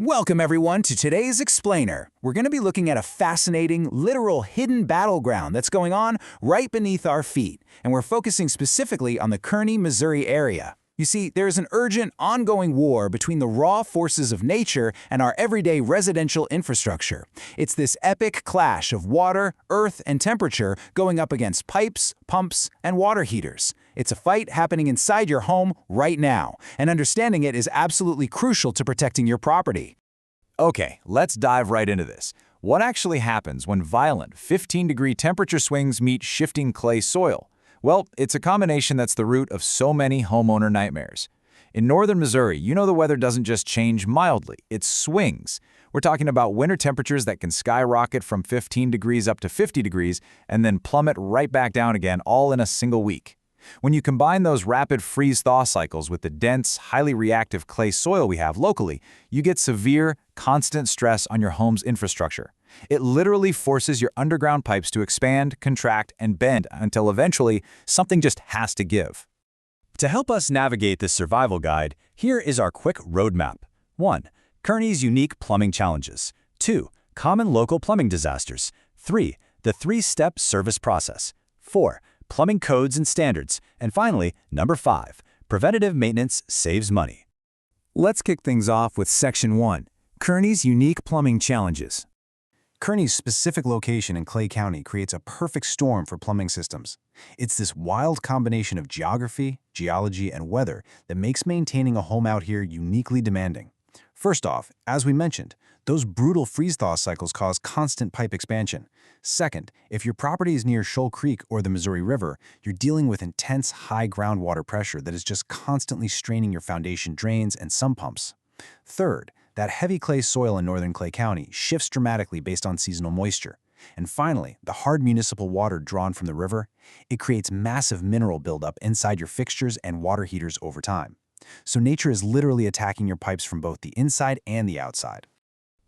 Welcome everyone to today's Explainer. We're going to be looking at a fascinating, literal hidden battleground that's going on right beneath our feet, and we're focusing specifically on the Kearney, Missouri area. You see, there's an urgent, ongoing war between the raw forces of nature and our everyday residential infrastructure. It's this epic clash of water, earth, and temperature going up against pipes, pumps, and water heaters. It's a fight happening inside your home right now, and understanding it is absolutely crucial to protecting your property. Okay, let's dive right into this. What actually happens when violent 15-degree temperature swings meet shifting clay soil? Well, it's a combination that's the root of so many homeowner nightmares. In northern Missouri, you know the weather doesn't just change mildly, it swings. We're talking about winter temperatures that can skyrocket from 15 degrees up to 50 degrees and then plummet right back down again all in a single week. When you combine those rapid freeze-thaw cycles with the dense, highly reactive clay soil we have locally, you get severe, constant stress on your home's infrastructure. It literally forces your underground pipes to expand, contract, and bend until eventually something just has to give. To help us navigate this survival guide, here is our quick roadmap. 1. Kearney's unique plumbing challenges. 2. Common local plumbing disasters. 3. The 3-step service process. 4. Plumbing codes and standards. And finally, number 5. Preventative maintenance saves money. Let's kick things off with Section 1. Kearney's unique plumbing challenges. Kearney's specific location in Clay County creates a perfect storm for plumbing systems. It's this wild combination of geography, geology, and weather that makes maintaining a home out here uniquely demanding. First off, as we mentioned, those brutal freeze-thaw cycles cause constant pipe expansion. Second, if your property is near Shoal Creek or the Missouri River, you're dealing with intense high groundwater pressure that is just constantly straining your foundation drains and sump pumps. Third, that heavy clay soil in northern Clay County shifts dramatically based on seasonal moisture. And finally, the hard municipal water drawn from the river, it creates massive mineral buildup inside your fixtures and water heaters over time. So nature is literally attacking your pipes from both the inside and the outside.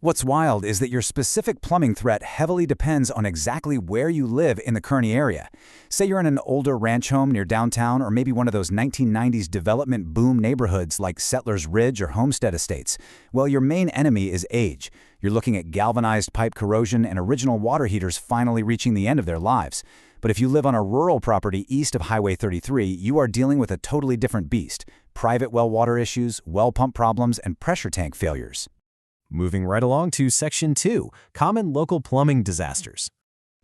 What's wild is that your specific plumbing threat heavily depends on exactly where you live in the Kearney area. Say you're in an older ranch home near downtown or maybe one of those 1990s development boom neighborhoods like Settlers Ridge or Homestead Estates. Well, your main enemy is age. You're looking at galvanized pipe corrosion and original water heaters finally reaching the end of their lives. But if you live on a rural property east of Highway 33, you are dealing with a totally different beast. Private well water issues, well pump problems, and pressure tank failures. Moving right along to Section 2, Common Local Plumbing Disasters.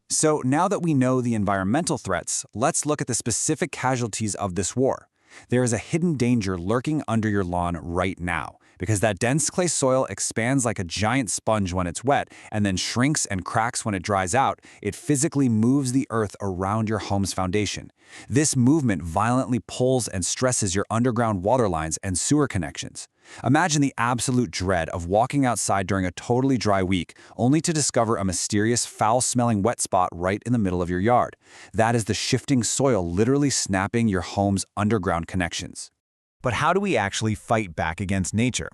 So now that we know the environmental threats, let's look at the specific casualties of this war. There is a hidden danger lurking under your lawn right now, because that dense clay soil expands like a giant sponge when it's wet and then shrinks and cracks when it dries out. It physically moves the earth around your home's foundation. This movement violently pulls and stresses your underground water lines and sewer connections. Imagine the absolute dread of walking outside during a totally dry week, only to discover a mysterious, foul-smelling wet spot right in the middle of your yard. That is the shifting soil literally snapping your home's underground connections. But how do we actually fight back against nature?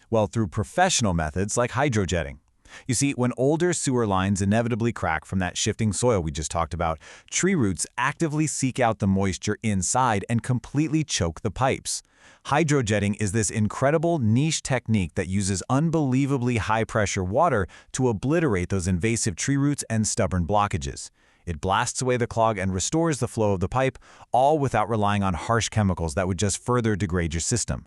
Well, through professional methods like hydrojetting. You see, when older sewer lines inevitably crack from that shifting soil we just talked about, tree roots actively seek out the moisture inside and completely choke the pipes. Hydrojetting is this incredible niche technique that uses unbelievably high-pressure water to obliterate those invasive tree roots and stubborn blockages. It blasts away the clog and restores the flow of the pipe, all without relying on harsh chemicals that would just further degrade your system.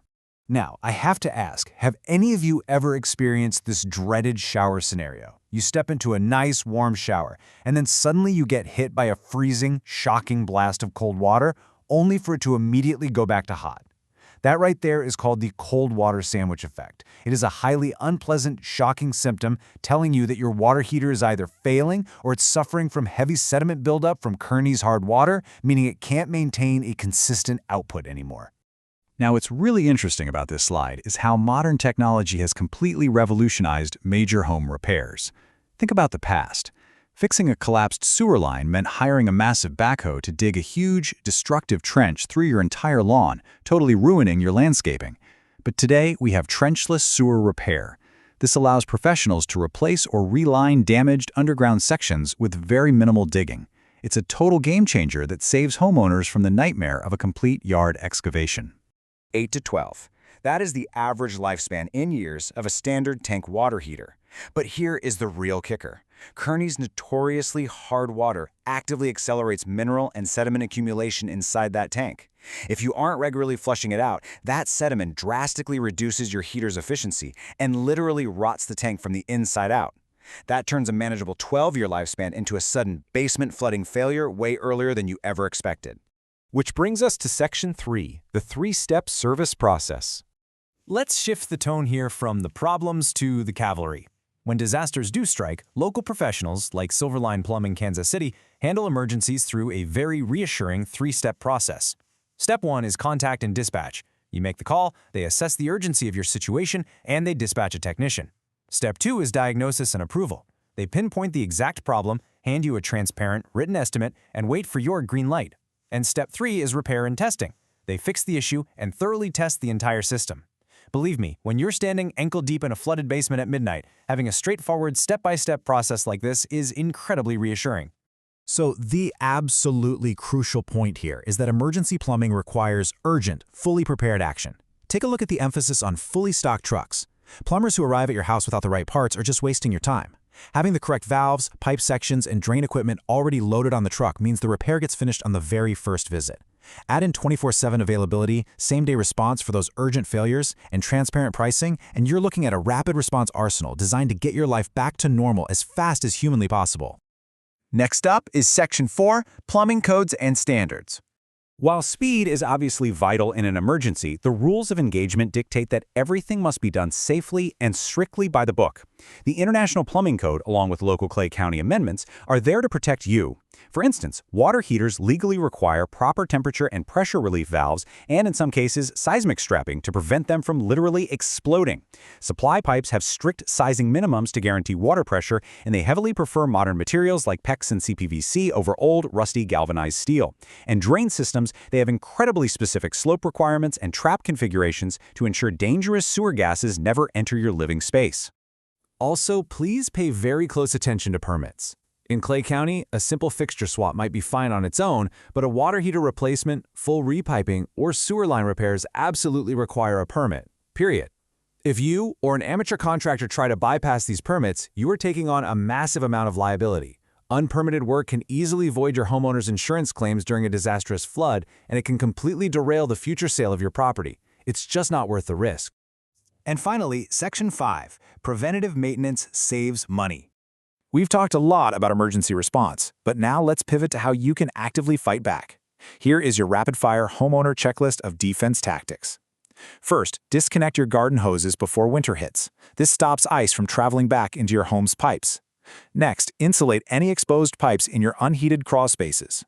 Now, I have to ask, have any of you ever experienced this dreaded shower scenario? You step into a nice warm shower, and then suddenly you get hit by a freezing, shocking blast of cold water, only for it to immediately go back to hot. That right there is called the cold water sandwich effect. It is a highly unpleasant, shocking symptom telling you that your water heater is either failing or it's suffering from heavy sediment buildup from Kearney's hard water, meaning it can't maintain a consistent output anymore. Now, what's really interesting about this slide is how modern technology has completely revolutionized major home repairs. Think about the past. Fixing a collapsed sewer line meant hiring a massive backhoe to dig a huge, destructive trench through your entire lawn, totally ruining your landscaping. But today, we have trenchless sewer repair. This allows professionals to replace or reline damaged underground sections with very minimal digging. It's a total game changer that saves homeowners from the nightmare of a complete yard excavation. 8 to 12. That is the average lifespan in years of a standard tank water heater. But here is the real kicker. Kearney's notoriously hard water actively accelerates mineral and sediment accumulation inside that tank. If you aren't regularly flushing it out, that sediment drastically reduces your heater's efficiency and literally rots the tank from the inside out. That turns a manageable 12-year lifespan into a sudden basement flooding failure way earlier than you ever expected. Which brings us to Section 3, the three-step service process. Let's shift the tone here from the problems to the cavalry. When disasters do strike, local professionals like Silverline Plumbing Kansas City handle emergencies through a very reassuring three-step process. Step 1 is contact and dispatch. You make the call, they assess the urgency of your situation, and they dispatch a technician. Step 2 is diagnosis and approval. They pinpoint the exact problem, hand you a transparent, written estimate, and wait for your green light. And Step 3 is repair and testing. They fix the issue and thoroughly test the entire system. Believe me, when you're standing ankle-deep in a flooded basement at midnight, having a straightforward step-by-step process like this is incredibly reassuring. So the absolutely crucial point here is that emergency plumbing requires urgent, fully prepared action. Take a look at the emphasis on fully stocked trucks. Plumbers who arrive at your house without the right parts are just wasting your time. Having the correct valves, pipe sections, and drain equipment already loaded on the truck means the repair gets finished on the very first visit. Add in 24/7 availability, same-day response for those urgent failures, and transparent pricing, and you're looking at a rapid response arsenal designed to get your life back to normal as fast as humanly possible. Next up is Section 4, Plumbing Codes and Standards. While speed is obviously vital in an emergency, the rules of engagement dictate that everything must be done safely and strictly by the book. The International Plumbing Code, along with local Clay County amendments, are there to protect you. For instance, water heaters legally require proper temperature and pressure relief valves and, in some cases, seismic strapping to prevent them from literally exploding. Supply pipes have strict sizing minimums to guarantee water pressure, and they heavily prefer modern materials like PEX and CPVC over old, rusty galvanized steel. And drain systems, they have incredibly specific slope requirements and trap configurations to ensure dangerous sewer gases never enter your living space. Also, please pay very close attention to permits. In Clay County, a simple fixture swap might be fine on its own, but a water heater replacement, full repiping, or sewer line repairs absolutely require a permit, period. If you or an amateur contractor try to bypass these permits, you are taking on a massive amount of liability. Unpermitted work can easily void your homeowner's insurance claims during a disastrous flood, and it can completely derail the future sale of your property. It's just not worth the risk. And finally, Section 5, Preventative Maintenance Saves Money. We've talked a lot about emergency response, but now let's pivot to how you can actively fight back. Here is your rapid-fire homeowner checklist of defense tactics. First, disconnect your garden hoses before winter hits. This stops ice from traveling back into your home's pipes. Next, insulate any exposed pipes in your unheated crawl spaces.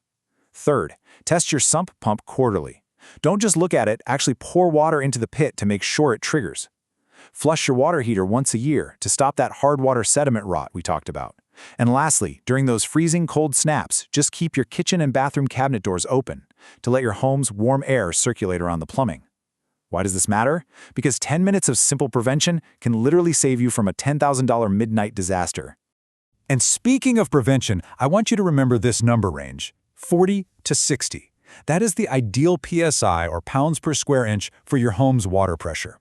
Third, test your sump pump quarterly. Don't just look at it, actually pour water into the pit to make sure it triggers. Flush your water heater once a year to stop that hard water sediment rot we talked about. And lastly, during those freezing cold snaps, just keep your kitchen and bathroom cabinet doors open to let your home's warm air circulate around the plumbing. Why does this matter? Because 10 minutes of simple prevention can literally save you from a $10,000 midnight disaster. And speaking of prevention, I want you to remember this number range, 40 to 60. That is the ideal PSI, or pounds per square inch, for your home's water pressure.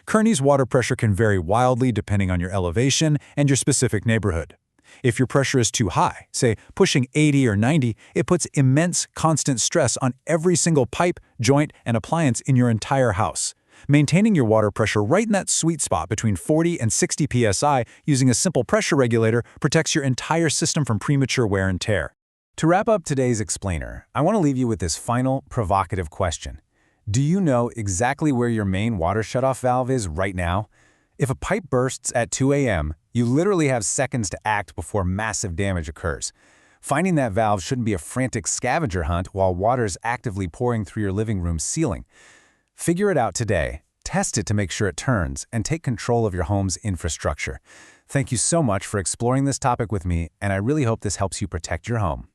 Kearney's water pressure can vary wildly depending on your elevation and your specific neighborhood. If your pressure is too high, say pushing 80 or 90, it puts immense constant stress on every single pipe, joint, and appliance in your entire house. Maintaining your water pressure right in that sweet spot between 40 and 60 psi using a simple pressure regulator protects your entire system from premature wear and tear. To wrap up today's explainer, I want to leave you with this final provocative question. Do you know exactly where your main water shutoff valve is right now? If a pipe bursts at 2 a.m., you literally have seconds to act before massive damage occurs. Finding that valve shouldn't be a frantic scavenger hunt while water is actively pouring through your living room ceiling. Figure it out today, test it to make sure it turns, and take control of your home's infrastructure. Thank you so much for exploring this topic with me, and I really hope this helps you protect your home.